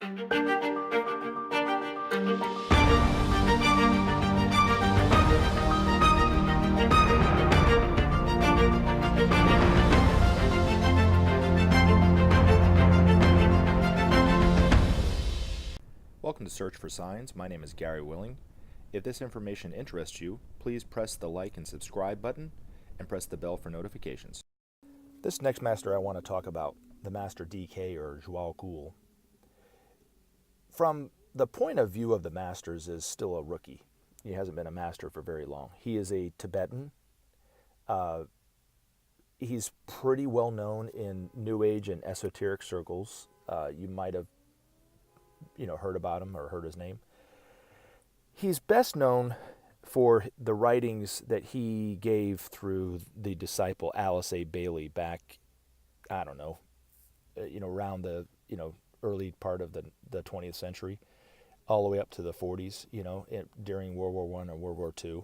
Welcome to Search for Signs. My name is Gary Willing. If this information interests you, please press the like and subscribe button and press the bell for notifications. This next master I want to talk about, the Master DK or Djwahl Khul, from the point of view of the masters, is still a rookie. He hasn't been a master for very long. He is a Tibetan. He's pretty well known in New Age and esoteric circles. You might have heard about him or heard his name. He's best known for the writings that he gave through the disciple Alice A. Bailey back, I don't know, around the, early part of the 20th century, all the way up to the 40s, during World War I or World War II.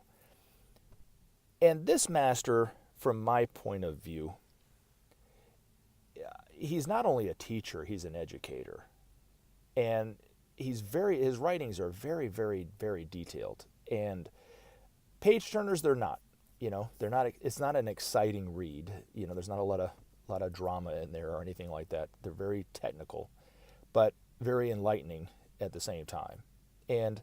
And this master, from my point of view, he's not only a teacher, he's an educator. And his writings are very, very, very detailed. And page turners, they're not. They're not. It's not an exciting read. There's not a lot of drama in there or anything like that. They're very technical, but very enlightening at the same time. And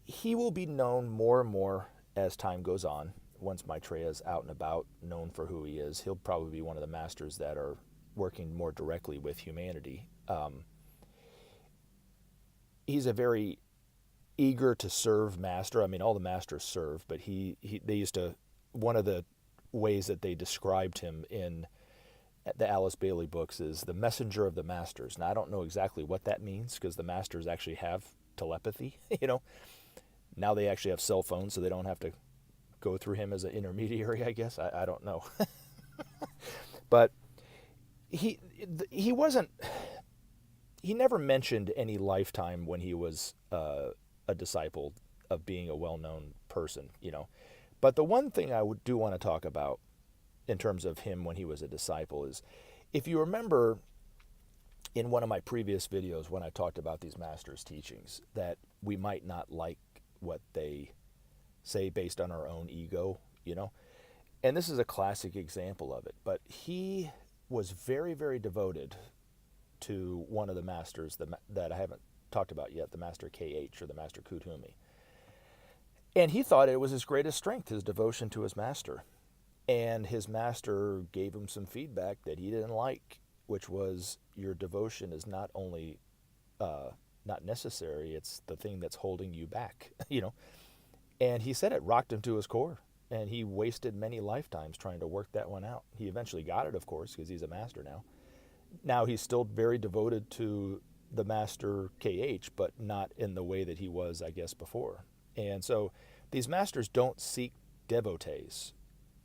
he will be known more and more as time goes on. Once Maitreya is out and about, known for who he is, he'll probably be one of the masters that are working more directly with humanity. He's a very eager to serve master. I mean, all the masters serve, but they used to, one of the ways that they described him in the Alice Bailey books is the messenger of the masters. Now, I don't know exactly what that means because the masters actually have telepathy, Now they actually have cell phones, so they don't have to go through him as an intermediary, I guess. I don't know. But he never mentioned any lifetime when he was a disciple of being a well-known person, But the one thing I do want to talk about in terms of him when he was a disciple is, if you remember in one of my previous videos when I talked about these masters' teachings, that we might not like what they say based on our own ego, And this is a classic example of it. But he was very, very devoted to one of the masters that I haven't talked about yet, the Master KH or the Master Kuthumi. And he thought it was his greatest strength, his devotion to his master. And his master gave him some feedback that he didn't like, which was, your devotion is not only not necessary, it's the thing that's holding you back, And he said it rocked him to his core. And he wasted many lifetimes trying to work that one out. He eventually got it, of course, because he's a master now. Now he's still very devoted to the Master KH, but not in the way that he was, I guess, before. And so these masters don't seek devotees.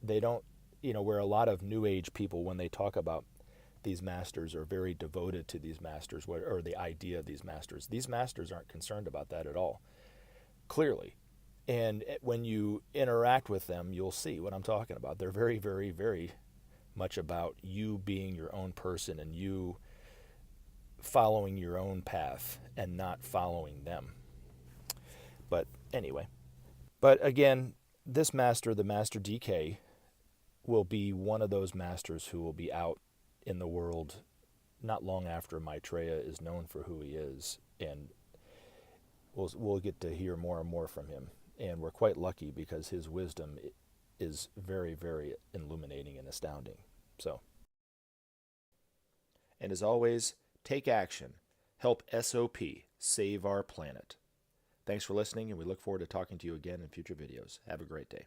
They don't, where a lot of New Age people, when they talk about these masters, are very devoted to these masters, or the idea of these masters. These masters aren't concerned about that at all, clearly. And when you interact with them, you'll see what I'm talking about. They're very, very, very much about you being your own person and you following your own path and not following them. But anyway, again, this master, the Master DK, will be one of those masters who will be out in the world not long after Maitreya is known for who he is, and we'll get to hear more and more from him. And we're quite lucky because his wisdom is very, very illuminating and astounding. So, and as always, take action. Help SOP save our planet. Thanks for listening, and we look forward to talking to you again in future videos. Have a great day.